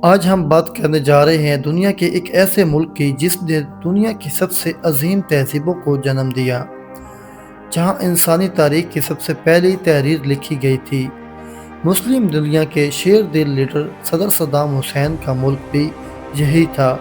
آج ہم بات کرنے جا رہے ہیں دنیا کے ایک ایسے ملک کی جس نے دنیا کی سب سے عظیم تہذیبوں کو جنم دیا، جہاں انسانی تاریخ کی سب سے پہلی تحریر لکھی گئی تھی۔ مسلم دنیا کے شیر دل لیڈر صدر صدام حسین کا ملک بھی یہی تھا۔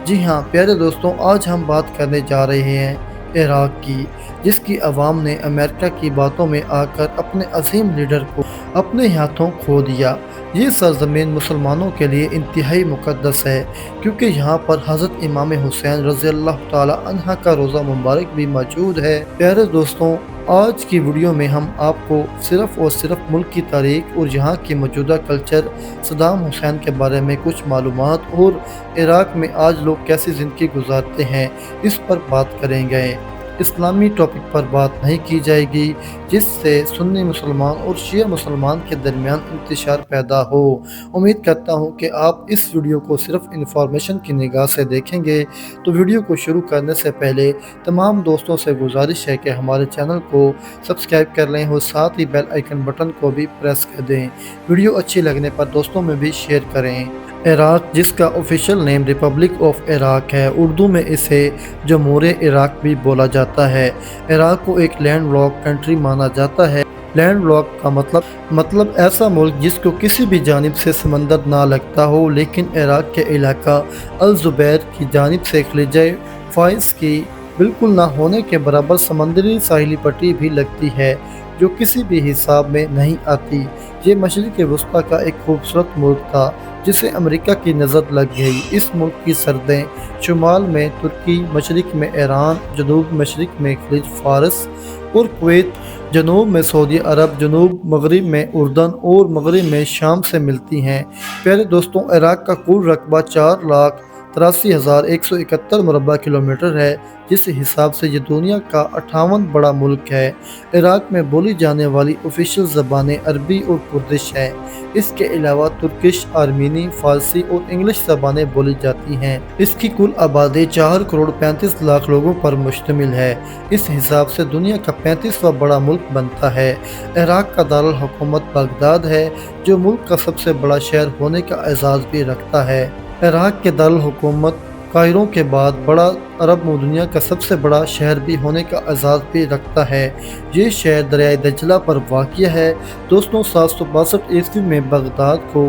جی ہاں پیارے دوستوں، آج ہم بات کرنے جا رہے ہیں عراق کی، جس کی عوام نے امریکہ کی باتوں میں آ کر اپنے عظیم لیڈر کو اپنے ہاتھوں کھو دیا۔ یہ سرزمین مسلمانوں کے لیے انتہائی مقدس ہے، کیونکہ یہاں پر حضرت امام حسین رضی اللہ تعالی عنہ کا روضہ مبارک بھی موجود ہے۔ پیارے دوستوں، آج کی ویڈیو میں ہم آپ کو صرف اور صرف ملک کی تاریخ اور یہاں کی موجودہ کلچر، صدام حسین کے بارے میں کچھ معلومات اور عراق میں آج لوگ کیسی زندگی گزارتے ہیں اس پر بات کریں گے۔ اسلامی ٹاپک پر بات نہیں کی جائے گی، جس سے سنی مسلمان اور شیعہ مسلمان کے درمیان انتشار پیدا ہو۔ امید کرتا ہوں کہ آپ اس ویڈیو کو صرف انفارمیشن کی نگاہ سے دیکھیں گے۔ تو ویڈیو کو شروع کرنے سے پہلے تمام دوستوں سے گزارش ہے کہ ہمارے چینل کو سبسکرائب کر لیں اور ساتھ ہی بیل آئیکن بٹن کو بھی پریس کر دیں۔ ویڈیو اچھی لگنے پر دوستوں میں بھی شیئر کریں۔ عراق، جس کا official name republic of Iraq ہے، اردو میں اسے جمہوریہ عراق بھی بولا جاتا ہے۔ عراق کو ایک لینڈ لاک کنٹری مانا جاتا ہے۔ لینڈ لاک کا مطلب ایسا ملک جس کو کسی بھی جانب سے سمندر نہ لگتا ہو، لیکن عراق کے علاقہ الزبیر کی جانب سے خلیج فارس کی بالکل نہ ہونے کے برابر سمندری ساحلی پٹی بھی لگتی ہے، جو کسی بھی حساب میں نہیں آتی۔ یہ مشرق وسطیٰ کا ایک خوبصورت ملک تھا جسے امریکہ کی نظر لگ گئی۔ اس ملک کی سرحدیں شمال میں ترکی، مشرق میں ایران، جنوب مشرق میں خلیج فارس اور کویت، جنوب میں سعودی عرب، جنوب مغرب میں اردن اور مغرب میں شام سے ملتی ہیں۔ پیارے دوستوں، عراق کا کل رقبہ 4,83,171 مربع کلومیٹر ہے، جس حساب سے یہ دنیا کا 58واں بڑا ملک ہے۔ عراق میں بولی جانے والی آفیشیل زبانیں عربی اور کردش ہیں۔ اس کے علاوہ ترکش، آرمینی، فارسی اور انگلش زبانیں بولی جاتی ہیں۔ اس کی کل آبادی 4,35,00,000 لوگوں پر مشتمل ہے۔ اس حساب سے دنیا کا 35واں بڑا ملک بنتا ہے۔ عراق کا دارالحکومت بغداد ہے، جو ملک کا سب سے بڑا شہر ہونے کا اعزاز بھی رکھتا ہے۔ عراق کے دارالحکومت قاہرہ کے بعد بڑا عرب دنیا کا سب سے بڑا شہر بھی ہونے کا اعزاز بھی رکھتا ہے۔ یہ شہر دریائے دجلہ پر واقع ہے۔ دوستوں، 762 میں بغداد کو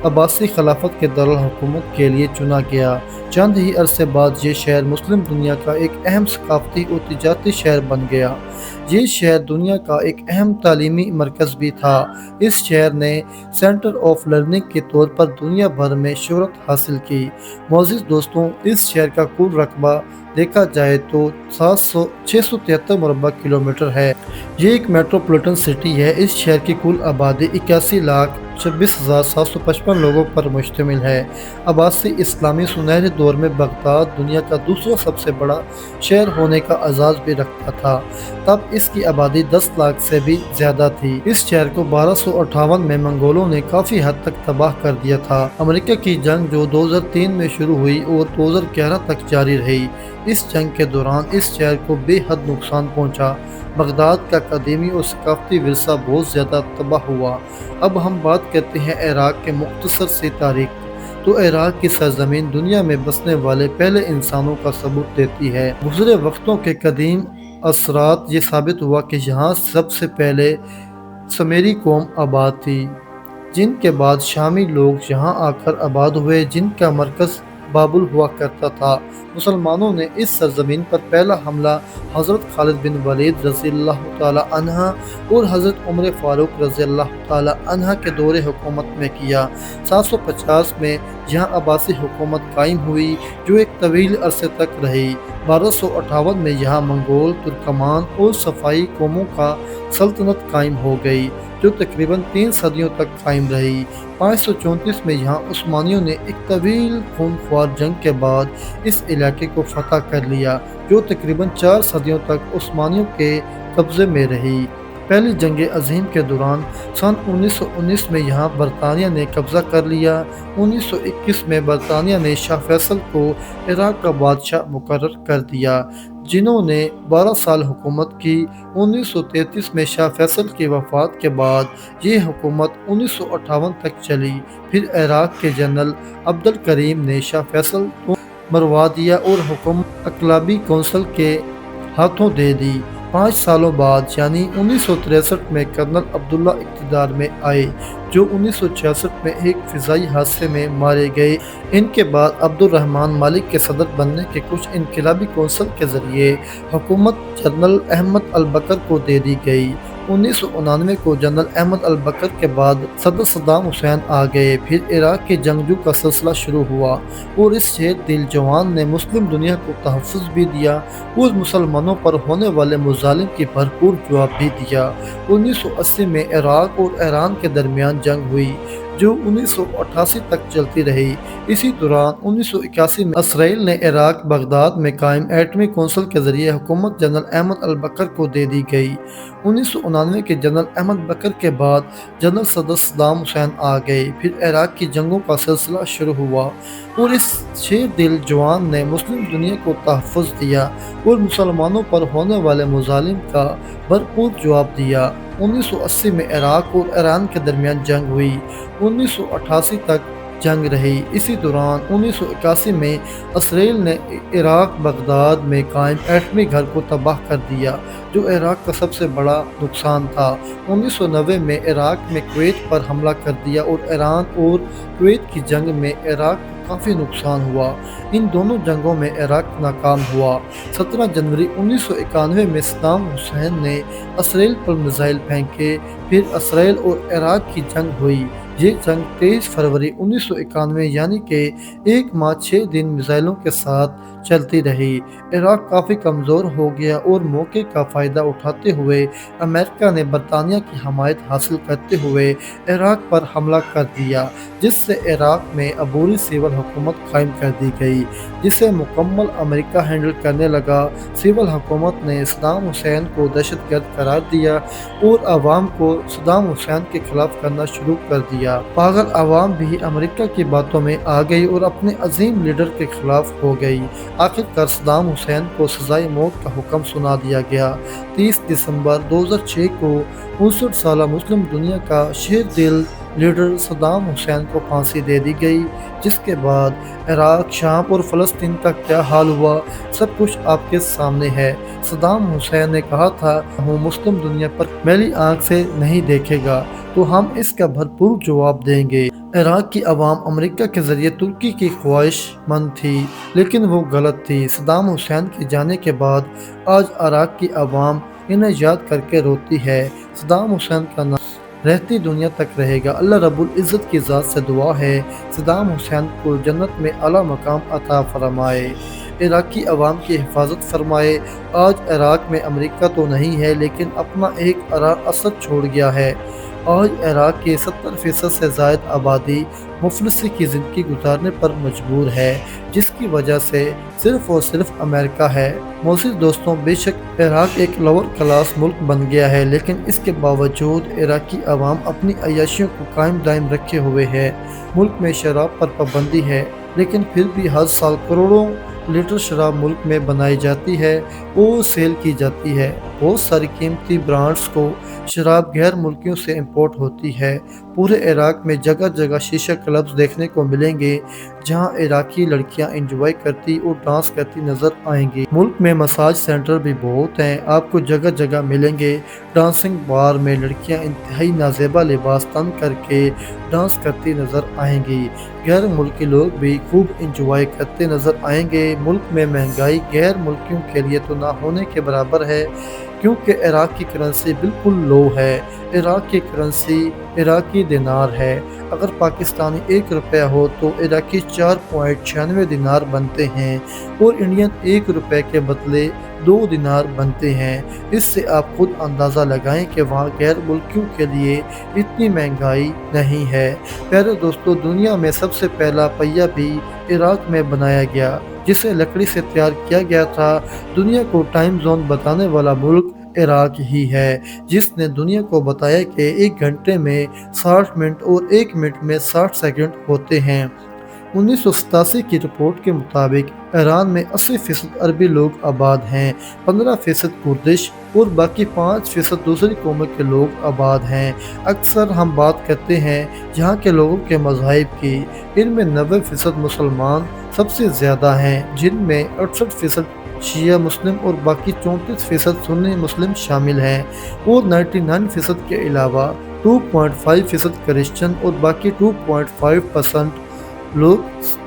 عباسی خلافت کے دارالحکومت کے لیے چنا گیا۔ چند ہی عرصے بعد یہ شہر مسلم دنیا کا ایک اہم ثقافتی اور تجارتی شہر بن گیا۔ یہ شہر دنیا کا ایک اہم تعلیمی مرکز بھی تھا۔ اس شہر نے سینٹر آف لرننگ کے طور پر دنیا بھر میں شہرت حاصل کی۔ معزز دوستوں، اس شہر کا کل رقبہ دیکھا جائے تو 673 مربع کلومیٹر ہے۔ یہ ایک میٹروپولیٹن سٹی ہے۔ اس شہر کی کل آبادی 81,26,755 لوگوں پر مشتمل ہے۔ عباسی اسلامی سنہرے دور میں بغداد دنیا کا دوسرا سب سے بڑا شہر ہونے کا اعزاز بھی رکھتا تھا۔ تب اس کی آبادی 10 لاکھ سے بھی زیادہ تھی۔ اس شہر کو 1258 میں منگولوں نے کافی حد تک تباہ کر دیا تھا۔ امریکہ کی جنگ جو 2003 میں شروع ہوئی اور 2011 تک جاری رہی، اس جنگ کے دوران اس شہر کو بے حد نقصان پہنچا۔ بغداد کا قدیمی اور ثقافتی ورثہ بہت زیادہ تباہ ہوا۔ اب ہم بات کرتے ہیں عراق کے مختصر سی تاریخ۔ تو عراق کی سرزمین دنیا میں بسنے والے پہلے انسانوں کا ثبوت دیتی ہے۔ گزرے وقتوں کے قدیم اثرات یہ ثابت ہوا کہ یہاں سب سے پہلے سمیری قوم آباد تھی، جن کے بعد شامی لوگ یہاں آ کر آباد ہوئے، جن کا مرکز بابل ہوا کرتا تھا۔ مسلمانوں نے اس سرزمین پر پہلا حملہ حضرت خالد بن ولید رضی اللہ تعالی عنہ اور حضرت عمر فاروق رضی اللہ تعالی عنہ کے دور حکومت میں کیا۔ 750 میں یہاں عباسی حکومت قائم ہوئی، جو ایک طویل عرصے تک رہی۔ 1258 میں یہاں منگول، ترکمان اور صفائی قوموں کا سلطنت قائم ہو گئی، جو تقریباً 3 صدیوں تک قائم رہی۔ 534 میں یہاں عثمانیوں نے ایک طویل خونخوار جنگ کے بعد اس علاقے کو فتح کر لیا، جو تقریباً 4 صدیوں تک عثمانیوں کے قبضے میں رہی۔ پہلی جنگ عظیم کے دوران سن 1919 میں یہاں برطانیہ نے قبضہ کر لیا۔ 1921 میں برطانیہ نے شاہ فیصل کو عراق کا بادشاہ مقرر کر دیا، جنہوں نے 12 سال حکومت کی۔ 1933 میں شاہ فیصل کی وفات کے بعد یہ حکومت 1958 تک چلی۔ پھر عراق کے جنرل عبدالکریم نے شاہ فیصل کو مروا دیا اور حکومت انقلابی کونسل کے ہاتھوں دے دی۔ 5 سالوں بعد یعنی 1963 میں کرنل عبداللہ اقتدار میں آئے، جو 1966 میں ایک فضائی حادثے میں مارے گئے۔ ان کے بعد عبد الرحمن مالک کے صدر بننے کے کچھ انقلابی کونسل کے ذریعے حکومت جنرل احمد البکر کو دے دی گئی۔ 1999 کو جنرل احمد البکر کے بعد صدر صدام حسین آ گئے۔ پھر عراق کے جنگجو کا سلسلہ شروع ہوا اور اس شیر دل جوان نے مسلم دنیا کو تحفظ بھی دیا اور مسلمانوں پر ہونے والے مظالم کی بھرپور جواب بھی دیا۔ 1980 میں عراق اور ایران کے درمیان جنگ ہوئی، جو 1988 تک چلتی رہی۔ اسی دوران 1981 میں اسرائیل نے عراق بغداد میں قائم ایٹمی کونسل کے ذریعے حکومت جنرل احمد البکر کو دے دی گئی۔ 1999 کے جنرل احمد بکر کے بعد جنرل صدر صدام حسین آ گئے۔ پھر عراق کی جنگوں کا سلسلہ شروع ہوا اور اس شیر دل جوان نے مسلم دنیا کو تحفظ دیا اور مسلمانوں پر ہونے والے مظالم کا بھرپور جواب دیا۔ 1980 میں عراق اور ایران کے درمیان جنگ ہوئی، 1988 تک جنگ رہی۔ اسی دوران 1981 میں اسرائیل نے عراق بغداد میں قائم ایٹمی گھر کو تباہ کر دیا، جو عراق کا سب سے بڑا نقصان تھا۔ 1990 میں عراق میں کویت پر حملہ کر دیا اور ایران اور کویت کی جنگ میں عراق کو کافی نقصان ہوا۔ ان دونوں جنگوں میں عراق ناکام ہوا۔ 17 جنوری 1991 میں صدام حسین نے اسرائیل پر میزائل پھینکے۔ پھر اسرائیل اور عراق کی جنگ ہوئی۔ یہ جنگ 23 فروری 1991 یعنی کہ 1 ماہ 6 دن میزائلوں کے ساتھ چلتی رہی۔ عراق کافی کمزور ہو گیا اور موقع کا فائدہ اٹھاتے ہوئے امریکہ نے برطانیہ کی حمایت حاصل کرتے ہوئے عراق پر حملہ کر دیا، جس سے عراق میں عبوری سول حکومت قائم کر دی گئی، جسے مکمل امریکہ ہینڈل کرنے لگا۔ سول حکومت نے صدام حسین کو دہشت گرد قرار دیا اور عوام کو صدام حسین کے خلاف کرنا شروع کر دیا۔ پاگل عوام بھی امریکہ کی باتوں میں آ گئی اور اپنے عظیم لیڈر کے خلاف ہو گئی۔ آخرکار صدام حسین کو سزائے موت کا حکم سنا دیا گیا۔ 30 دسمبر 2006 کو 59 سالہ مسلم دنیا کا شیر دل لیڈر صدام حسین کو پھانسی دے دی گئی، جس کے بعد عراق، شام اور فلسطین کا کیا حال ہوا، سب کچھ آپ کے سامنے ہے۔ صدام حسین نے کہا تھا، ہوں مسلم دنیا پر میلی آنکھ سے نہیں دیکھے گا تو ہم اس کا بھرپور جواب دیں گے۔ عراق کی عوام امریکہ کے ذریعے ترکی کی خواہش مند تھی، لیکن وہ غلط تھی۔ صدام حسین کے جانے کے بعد آج عراق کی عوام انہیں یاد کر کے روتی ہے۔ صدام حسین کا نام رہتی دنیا تک رہے گا۔ اللہ رب العزت کی ذات سے دعا ہے صدام حسین کو جنت میں اعلیٰ مقام عطا فرمائے، عراقی عوام کی حفاظت فرمائے۔ آج عراق میں امریکہ تو نہیں ہے، لیکن اپنا ایک اثر چھوڑ گیا ہے۔ آج عراق کی 70% سے زائد آبادی مفلسی کی زندگی گزارنے پر مجبور ہے، جس کی وجہ سے صرف اور صرف امریکہ ہے۔ معزز دوستوں، بے شک عراق ایک لوور کلاس ملک بن گیا ہے، لیکن اس کے باوجود عراقی عوام اپنی عیاشیوں کو قائم دائم رکھے ہوئے ہے۔ ملک میں شراب پر پابندی ہے، لیکن پھر بھی ہر سال کروڑوں لیٹر شراب ملک میں بنائی جاتی ہے اور سیل کی جاتی ہے۔ بہت ساری قیمتی برانڈز کو شراب غیر ملکیوں سے امپورٹ ہوتی ہے۔ پورے عراق میں جگہ جگہ شیشہ کلبز دیکھنے کو ملیں گے، جہاں عراقی لڑکیاں انجوائے کرتی اور ڈانس کرتی نظر آئیں گی۔ ملک میں مساج سینٹر بھی بہت ہیں، آپ کو جگہ جگہ ملیں گے۔ ڈانسنگ بار میں لڑکیاں انتہائی نازیبا لباس تن کر کے ڈانس کرتی نظر آئیں گی۔ غیر ملکی لوگ بھی خوب انجوائے کرتے نظر آئیں گے۔ ملک میں مہنگائی غیر ملکیوں کے لیے تو نہ ہونے کے برابر ہے، کیونکہ عراق کی کرنسی بالکل لو ہے۔ عراق کی کرنسی عراقی دینار ہے۔ اگر پاکستانی 1 روپیہ ہو تو عراقی 4.96 دینار بنتے ہیں اور انڈین 1 روپے کے بدلے 2 دینار بنتے ہیں۔ اس سے آپ خود اندازہ لگائیں کہ وہاں غیر ملکیوں کے لیے اتنی مہنگائی نہیں ہے۔ پیارے دوستو، دنیا میں سب سے پہلا پہیہ بھی عراق میں بنایا گیا، جسے لکڑی سے تیار کیا گیا تھا۔ دنیا کو ٹائم زون بتانے والا ملک عراق ہی ہے جس نے دنیا کو بتایا کہ 1 گھنٹے میں 60 منٹ اور 1 منٹ میں 60 سیکنڈ ہوتے ہیں۔ 1987 کی رپورٹ کے مطابق ایران میں 80% عربی لوگ آباد ہیں، 15% کردش اور باقی 5% دوسری قوموں کے لوگ آباد ہیں۔ اکثر ہم بات کرتے ہیں یہاں کے لوگوں کے مذاہب کی، ان میں 90% مسلمان سب سے زیادہ ہیں، جن میں 68% شیعہ مسلم اور باقی 34% سنی مسلم شامل ہیں، اور 99% کے علاوہ 2.5% کرسچن اور باقی 2.5% لوگ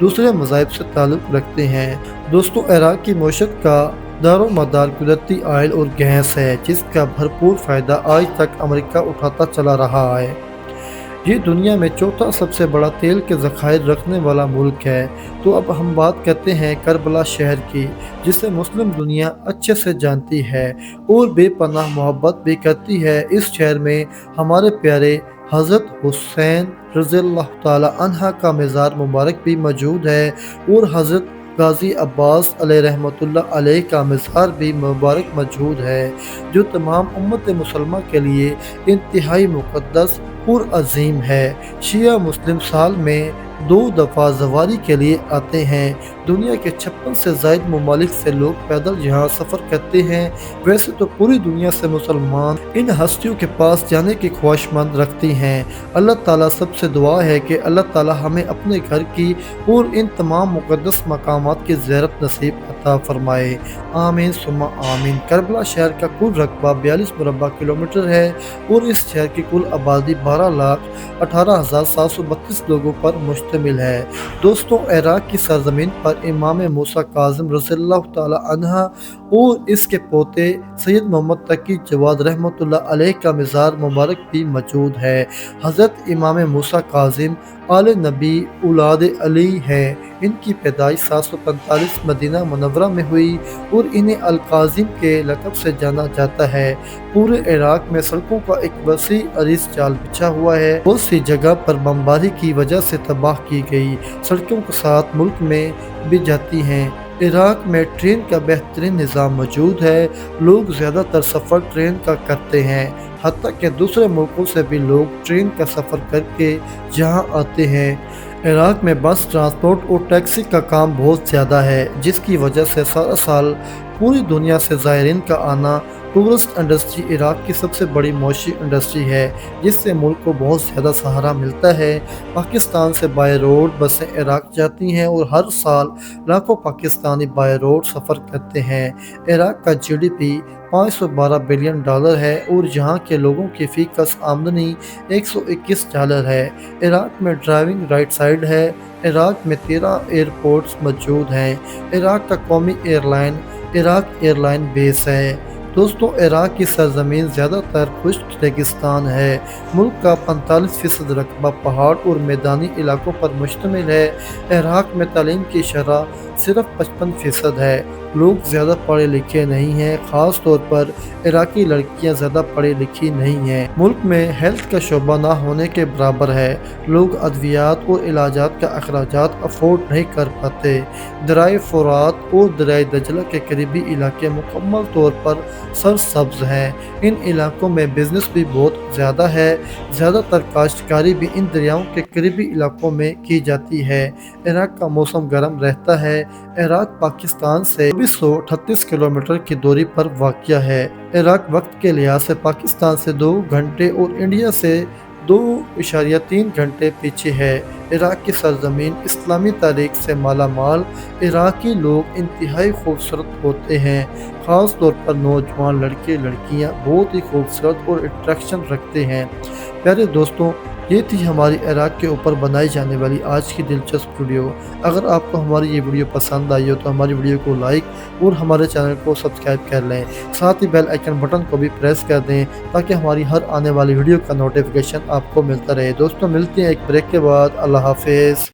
دوسرے مذاہب سے تعلق رکھتے ہیں۔ دوستو، عراق کی معیشت کا دار و مدار قدرتی آئل اور گیس ہے، جس کا بھرپور فائدہ آج تک امریکہ اٹھاتا چلا رہا ہے۔ یہ دنیا میں چوتھا سب سے بڑا تیل کے ذخائر رکھنے والا ملک ہے۔ تو اب ہم بات کرتے ہیں کربلا شہر کی، جسے مسلم دنیا اچھے سے جانتی ہے اور بے پناہ محبت بھی کرتی ہے۔ اس شہر میں ہمارے پیارے حضرت حسین رضی اللہ تعالی عنہ کا مزار مبارک بھی موجود ہے، اور حضرت غازی عباس علیہ رحمۃ اللہ علیہ کا مزار بھی مبارک موجود ہے، جو تمام امت مسلمہ کے لیے انتہائی مقدس اور عظیم ہے۔ شیعہ مسلم سال میں 2 دفعہ زواری کے لیے آتے ہیں۔ دنیا کے 56 سے زائد ممالک سے لوگ پیدل یہاں سفر کرتے ہیں۔ ویسے تو پوری دنیا سے مسلمان ان ہستیوں کے پاس جانے کی خواہش مند رکھتی ہیں۔ اللہ تعالیٰ سب سے دعا ہے کہ اللہ تعالیٰ ہمیں اپنے گھر کی اور ان تمام مقدس مقامات کی زیارت نصیب عطا فرمائے، آمین ثم آمین۔ کربلا شہر کا کل رقبہ 42 مربع کلومیٹر ہے، اور اس شہر کی کل آبادی 12,18,732 لوگوں پر مشتمل ہے۔ دوستوں، عراق کی سرزمین پر امام موسیٰ کاظم رضی اللہ تعالی عنہ اور اس کے پوتے سید محمد تقی جواد رحمۃ اللہ علیہ کا مزار مبارک بھی موجود ہے۔ حضرت امام موسیٰ کاظم آل نبی اولاد علی ہے۔ ان کی پیدائش 745 مدینہ منورہ میں ہوئی، اور انہیں القاظم کے لقب سے جانا جاتا ہے۔ پورے عراق میں سڑکوں کا ایک وسیع عریض جال بچھا ہوا ہے، بہت سی جگہ پر بمباری کی وجہ سے تباہ کی گئی سڑکوں کے ساتھ ملک میں بھی جاتی ہیں۔ عراق میں ٹرین کا بہترین نظام موجود ہے، لوگ زیادہ تر سفر ٹرین کا کرتے ہیں، حتیٰ کہ دوسرے ملکوں سے بھی لوگ ٹرین کا سفر کر کے یہاں آتے ہیں۔ عراق میں بس ٹرانسپورٹ اور ٹیکسی کا کام بہت زیادہ ہے، جس کی وجہ سے سارا سال پوری دنیا سے زائرین کا آنا۔ ٹورسٹ انڈسٹری عراق کی سب سے بڑی معاشی انڈسٹری ہے، جس سے ملک کو بہت زیادہ سہارا ملتا ہے۔ پاکستان سے بائی روڈ بسیں عراق جاتی ہیں، اور ہر سال لاکھوں پاکستانی بائی روڈ سفر کرتے ہیں۔ عراق کا GDP $512 بلین ہے، اور یہاں کے لوگوں کی فی کس آمدنی $121 ہے۔ عراق میں ڈرائیونگ رائٹ سائڈ ہے۔ عراق میں 13 ایئرپورٹس موجود ہیں۔ عراق کا قومی airline Iraq airline بیس ہے۔ دوستو، عراق کی سرزمین زیادہ تر خشک ریگستان ہے۔ ملک کا 45% رقبہ پہاڑ اور میدانی علاقوں پر مشتمل ہے۔ عراق میں تعلیم کی شرح صرف 55% ہے۔ لوگ زیادہ پڑھے لکھے نہیں ہیں، خاص طور پر عراقی لڑکیاں زیادہ پڑھی لکھی نہیں ہیں۔ ملک میں ہیلتھ کا شعبہ نہ ہونے کے برابر ہے، لوگ ادویات اور علاجات کا اخراجات افورڈ نہیں کر پاتے۔ دریائے فرات اور دریائے دجلہ کے قریبی علاقے مکمل طور پر سرسبز ہیں۔ ان علاقوں میں بزنس بھی بہت زیادہ ہے، زیادہ تر کاشتکاری بھی ان دریاؤں کے قریبی علاقوں میں کی جاتی ہے۔ عراق کا موسم گرم رہتا ہے۔ عراق پاکستان سے 238 کلومیٹر کی دوری پر واقع ہے۔ عراق وقت کے لحاظ سے پاکستان سے 2 گھنٹے اور انڈیا سے 2.3 گھنٹے پیچھے ہے۔ عراق کی سرزمین اسلامی تاریخ سے مالا مال۔ عراقی لوگ انتہائی خوبصورت ہوتے ہیں، خاص طور پر نوجوان لڑکے لڑکیاں بہت ہی خوبصورت اور اٹریکشن رکھتے ہیں۔ پیارے دوستوں، یہ تھی ہماری عراق کے اوپر بنائی جانے والی آج کی دلچسپ ویڈیو۔ اگر آپ کو ہماری یہ ویڈیو پسند آئی ہو تو ہماری ویڈیو کو لائک اور ہمارے چینل کو سبسکرائب کر لیں، ساتھ ہی بیل آئیکن بٹن کو بھی پریس کر دیں تاکہ ہماری ہر آنے والی ویڈیو کا نوٹیفیکیشن آپ کو ملتا رہے۔ دوستوں، ملتے ہیں ایک بریک کے بعد۔ اللہ حافظ۔